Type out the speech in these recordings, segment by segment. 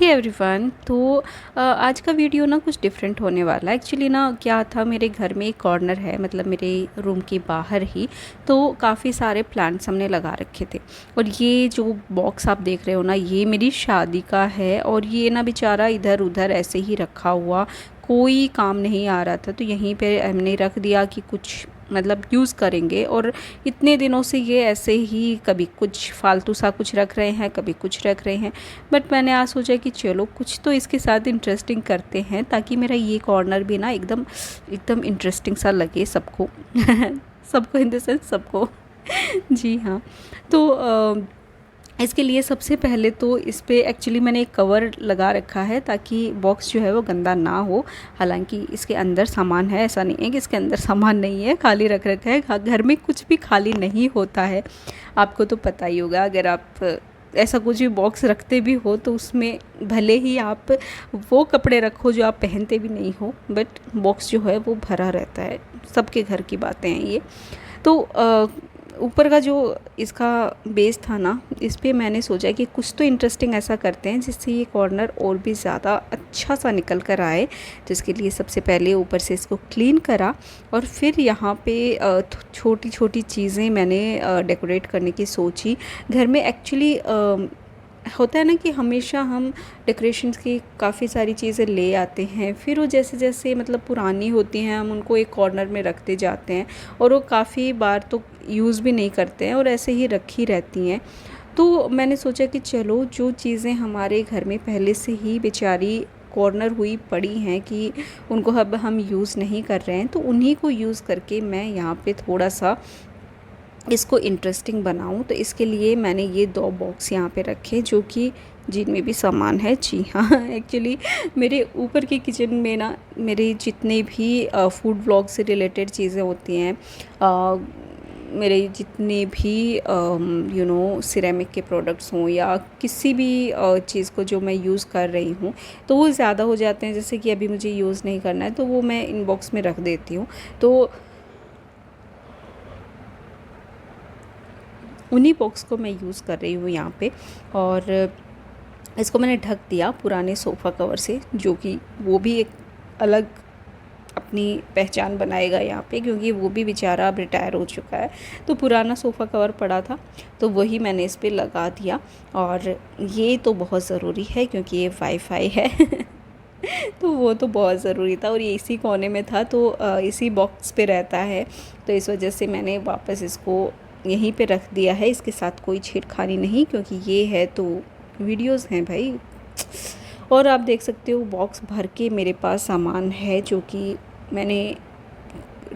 Hey everyone. तो आज का वीडियो ना कुछ डिफरेंट होने वाला है। एक्चुअली ना क्या था, मेरे घर में एक कॉर्नर है, मतलब मेरे रूम के बाहर ही। तो काफ़ी सारे प्लांट्स हमने लगा रखे थे। और ये जो बॉक्स आप देख रहे हो ना, ये मेरी शादी का है। और ये ना बेचारा इधर उधर ऐसे ही रखा हुआ, कोई काम नहीं आ रहा था, तो यहीं पे हमने रख दिया कि कुछ मतलब यूज़ करेंगे। और इतने दिनों से ये ऐसे ही कभी कुछ फालतू सा कुछ रख रहे हैं, कभी कुछ रख रहे हैं। बट मैंने आज सोचा कि चलो कुछ तो इसके साथ इंटरेस्टिंग करते हैं, ताकि मेरा ये कॉर्नर भी ना एकदम एकदम इंटरेस्टिंग सा लगे सबको। सबको इन द सेंस सबको। जी हाँ। तो इसके लिए सबसे पहले तो इस पे एक्चुअली मैंने एक कवर लगा रखा है, ताकि बॉक्स जो है वो गंदा ना हो। हालांकि इसके अंदर सामान है, ऐसा नहीं है कि इसके अंदर सामान नहीं है, खाली रख रखा है। घर में कुछ भी खाली नहीं होता है, आपको तो पता ही होगा। अगर आप ऐसा कुछ भी बॉक्स रखते भी हो तो उसमें भले ही आप वो कपड़े रखो जो आप पहनते भी नहीं हो, बट बॉक्स जो है वो भरा रहता है। सबके घर की बातें हैं ये। तो ऊपर का जो इसका बेस था ना, इस पे मैंने सोचा कि कुछ तो इंटरेस्टिंग ऐसा करते हैं जिससे ये कॉर्नर और भी ज़्यादा अच्छा सा निकल कर आए। तो इसके लिए सबसे पहले ऊपर से इसको क्लीन करा, और फिर यहाँ पे छोटी छोटी चीज़ें मैंने डेकोरेट करने की सोची। घर में एक्चुअली होता है ना कि हमेशा हम डेकोरेशंस की काफ़ी सारी चीज़ें ले आते हैं, फिर वो जैसे जैसे मतलब पुरानी होती हैं हम उनको एक कॉर्नर में रखते जाते हैं, और वो काफ़ी बार तो यूज़ भी नहीं करते हैं और ऐसे ही रखी रहती हैं। तो मैंने सोचा कि चलो जो चीज़ें हमारे घर में पहले से ही बेचारी कॉर्नर हुई पड़ी हैं कि उनको अब हम यूज़ नहीं कर रहे हैं, तो उन्हीं को यूज़ करके मैं यहाँ पे थोड़ा सा इसको इंटरेस्टिंग बनाऊं। तो इसके लिए मैंने ये 2 बॉक्स यहाँ पे रखे, जो कि जिनमें भी सामान है। जी हाँ। एक्चुअली मेरे ऊपर के किचन में ना मेरे जितने भी फूड व्लॉग से रिलेटेड चीज़ें होती हैं, मेरे जितने भी सिरेमिक के प्रोडक्ट्स हों या किसी भी चीज़ को जो मैं यूज़ कर रही हूँ, तो वो ज़्यादा हो जाते हैं। जैसे कि अभी मुझे यूज़ नहीं करना है तो वो मैं इन बॉक्स में रख देती हूँ। तो उन्हीं बॉक्स को मैं यूज़ कर रही हूँ यहाँ पे। और इसको मैंने ढक दिया पुराने सोफ़ा कवर से, जो कि वो भी एक अलग अपनी पहचान बनाएगा यहाँ पे, क्योंकि वो भी बेचारा अब रिटायर हो चुका है। तो पुराना सोफ़ा कवर पड़ा था, तो वही मैंने इस पे लगा दिया। और ये तो बहुत ज़रूरी है क्योंकि ये वाईफाई है। तो वो तो बहुत ज़रूरी था, और ये इसी कोने में था, तो इसी बॉक्स पे रहता है। तो इस वजह से मैंने वापस इसको यहीं पे रख दिया है। इसके साथ कोई छेड़खानी नहीं, क्योंकि ये है तो वीडियोस हैं भाई। और आप देख सकते हो बॉक्स भर के मेरे पास सामान है, जो कि मैंने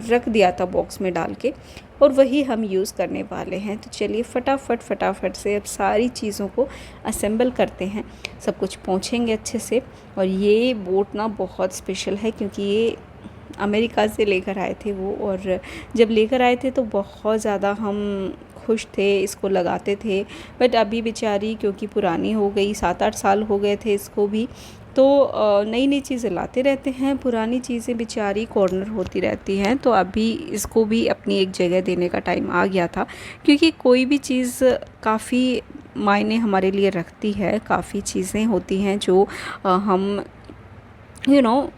रख दिया था बॉक्स में डाल के, और वही हम यूज़ करने वाले हैं। तो चलिए फटाफट से अब सारी चीज़ों को असेंबल करते हैं, सब कुछ पोंछेंगे अच्छे से। और ये बोट ना बहुत स्पेशल है, क्योंकि ये अमेरिका से लेकर आए थे वो, और जब लेकर आए थे तो बहुत ज़्यादा हम खुश थे, इसको लगाते थे। बट अभी बेचारी क्योंकि पुरानी हो गई, 7-8 साल हो गए थे इसको भी, तो नई नई चीज़ें लाते रहते हैं, पुरानी चीज़ें बेचारी कॉर्नर होती रहती हैं। तो अभी इसको भी अपनी एक जगह देने का टाइम आ गया था, क्योंकि कोई भी चीज़ काफ़ी मायने हमारे लिए रखती है। काफ़ी चीज़ें होती हैं जो हम यू नो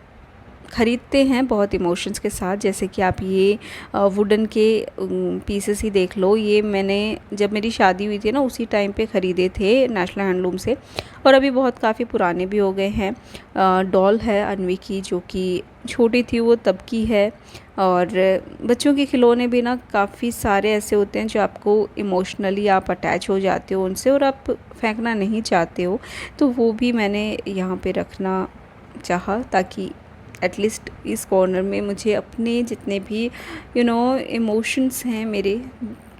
ख़रीदते हैं बहुत इमोशंस के साथ। जैसे कि आप ये वुडन के पीसेस ही देख लो, ये मैंने जब मेरी शादी हुई थी ना उसी टाइम पे ख़रीदे थे नेशनल हैंडलूम से, और अभी बहुत काफ़ी पुराने भी हो गए हैं। डॉल है अन्वी की, जो कि छोटी थी वो तब की है। और बच्चों के खिलौने भी ना काफ़ी सारे ऐसे होते हैं जो आपको इमोशनली आप अटैच हो जाते हो उनसे, और आप फेंकना नहीं चाहते हो। तो वो भी मैंने यहाँ पे रखना चाहा, ताकि एटलीस्ट इस कॉर्नर में मुझे अपने जितने भी इमोशंस हैं मेरे,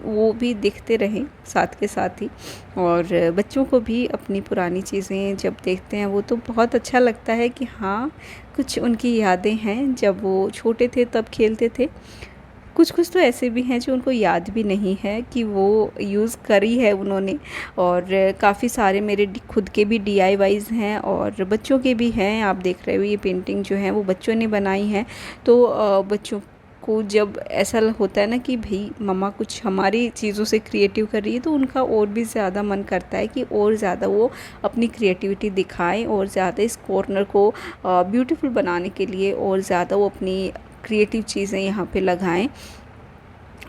वो भी दिखते रहें साथ के साथ ही। और बच्चों को भी अपनी पुरानी चीज़ें जब देखते हैं वो तो बहुत अच्छा लगता है कि हाँ, कुछ उनकी यादें हैं जब वो छोटे थे तब खेलते थे। कुछ कुछ तो ऐसे भी हैं जो उनको याद भी नहीं है कि वो यूज़ करी है उन्होंने। और काफ़ी सारे मेरे खुद के भी DIYs हैं और बच्चों के भी हैं। आप देख रहे हो ये पेंटिंग जो है वो बच्चों ने बनाई है। तो बच्चों को जब ऐसा होता है ना कि भाई मम्मा कुछ हमारी चीज़ों से क्रिएटिव कर रही है, तो उनका और भी ज़्यादा मन करता है कि और ज़्यादा वो अपनी क्रिएटिविटी दिखाएं और ज़्यादा इस कॉर्नर को ब्यूटीफुल बनाने के लिए और ज़्यादा वो अपनी क्रिएटिव चीज़ें यहाँ पे लगाएं।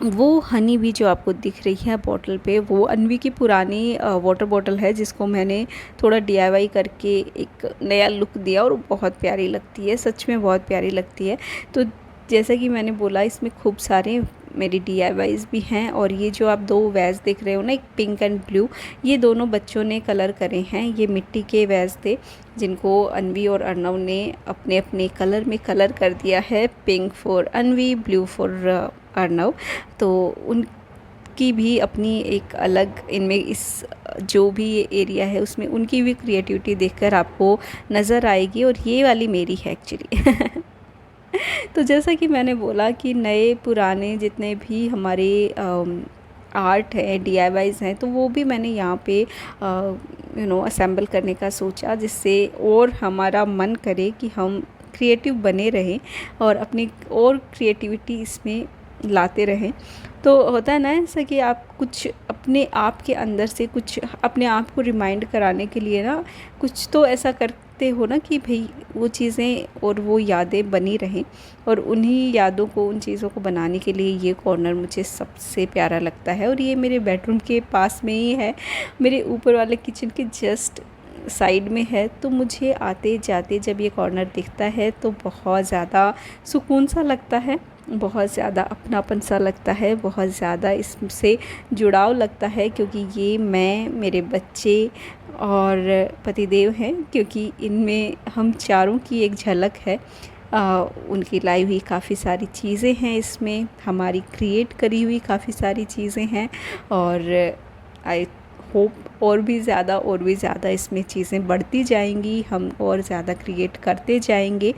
वो हनी भी जो आपको दिख रही है बॉटल पे, वो अन्वी की पुरानी वाटर बॉटल है जिसको मैंने थोड़ा डीआईवाई करके एक नया लुक दिया और बहुत प्यारी लगती है, सच में बहुत प्यारी लगती है। तो जैसा कि मैंने बोला, इसमें खूब सारे मेरी डीआईवाईज़ भी हैं। और ये जो आप 2 वैज देख रहे हो ना, एक पिंक एंड ब्लू, ये दोनों बच्चों ने कलर करे हैं। ये मिट्टी के वैज थे जिनको अन्वी और अर्नव ने अपने अपने कलर में कलर कर दिया है। Pink for Anvi, blue for Arnav. तो उनकी भी अपनी एक अलग, इनमें इस जो भी एरिया है उसमें उनकी भी क्रिएटिविटी देखकर आपको नज़र आएगी। और ये वाली मेरी है एक्चुअली। तो जैसा कि मैंने बोला कि नए पुराने जितने भी हमारे आर्ट है, डीआईवाईज़ हैं, तो वो भी मैंने यहाँ पे असेंबल करने का सोचा, जिससे और हमारा मन करे कि हम क्रिएटिव बने रहें और अपनी और क्रिएटिविटी इसमें लाते रहें। तो होता है ना ऐसा कि आप कुछ अपने आप के अंदर से कुछ अपने आप को रिमाइंड कराने के लिए ना कुछ तो ऐसा करते हो ना कि भाई वो चीज़ें और वो यादें बनी रहें। और उन्हीं यादों को, उन चीज़ों को बनाने के लिए ये कॉर्नर मुझे सबसे प्यारा लगता है। और ये मेरे बेडरूम के पास में ही है, मेरे ऊपर वाले किचन के जस्ट साइड में है। तो मुझे आते जाते जब ये कॉर्नर दिखता है तो बहुत ज़्यादा सुकून सा लगता है, बहुत ज़्यादा अपनापन सा लगता है, बहुत ज़्यादा इससे जुड़ाव लगता है, क्योंकि ये मैं, मेरे बच्चे और पतिदेव हैं, क्योंकि इनमें हम चारों की एक झलक है। उनकी लाई हुई काफ़ी सारी चीज़ें हैं इसमें, हमारी क्रिएट करी हुई काफ़ी सारी चीज़ें हैं। और आई होप और भी ज़्यादा इसमें चीज़ें बढ़ती जाएंगी, हम और ज़्यादा क्रिएट करते जाएंगे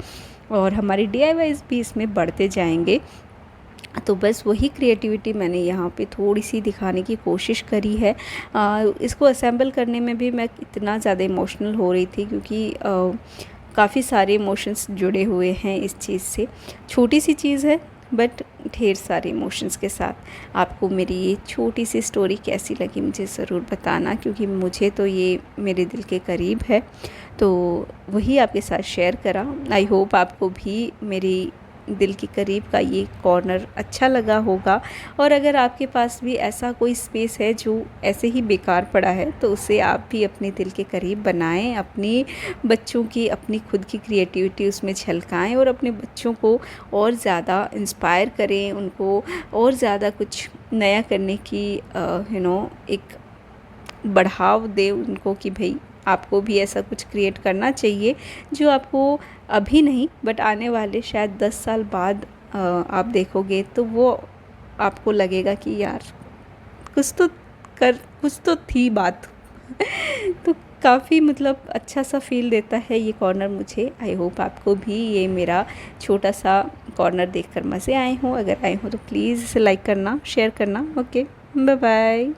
और हमारे डीआईवाईज़ भी इसमें बढ़ते जाएंगे। तो बस वही क्रिएटिविटी मैंने यहाँ पे थोड़ी सी दिखाने की कोशिश करी है। इसको असेंबल करने में भी मैं इतना ज़्यादा इमोशनल हो रही थी, क्योंकि काफ़ी सारे इमोशंस जुड़े हुए हैं इस चीज़ से। छोटी सी चीज़ है बट ढेर सारे इमोशंस के साथ। आपको मेरी ये छोटी सी स्टोरी कैसी लगी मुझे ज़रूर बताना, क्योंकि मुझे तो ये मेरे दिल के करीब है, तो वही आपके साथ शेयर करा। आई होप आपको भी मेरी दिल के करीब का ये कॉर्नर अच्छा लगा होगा। और अगर आपके पास भी ऐसा कोई स्पेस है जो ऐसे ही बेकार पड़ा है, तो उसे आप भी अपने दिल के करीब बनाएं, अपने बच्चों की, अपनी खुद की क्रिएटिविटी उसमें झलकाएं और अपने बच्चों को और ज़्यादा इंस्पायर करें, उनको और ज़्यादा कुछ नया करने की एक बढ़ाव दें उनको कि भाई आपको भी ऐसा कुछ क्रिएट करना चाहिए जो आपको अभी नहीं बट आने वाले शायद 10 साल बाद आप देखोगे तो वो आपको लगेगा कि यार कुछ तो थी बात। तो काफ़ी मतलब अच्छा सा फील देता है ये कॉर्नर मुझे। आई होप आपको भी ये मेरा छोटा सा कॉर्नर देखकर मज़े आए हों। अगर आए हों तो प्लीज़ इसे लाइक करना, शेयर करना। Okay, bye bye.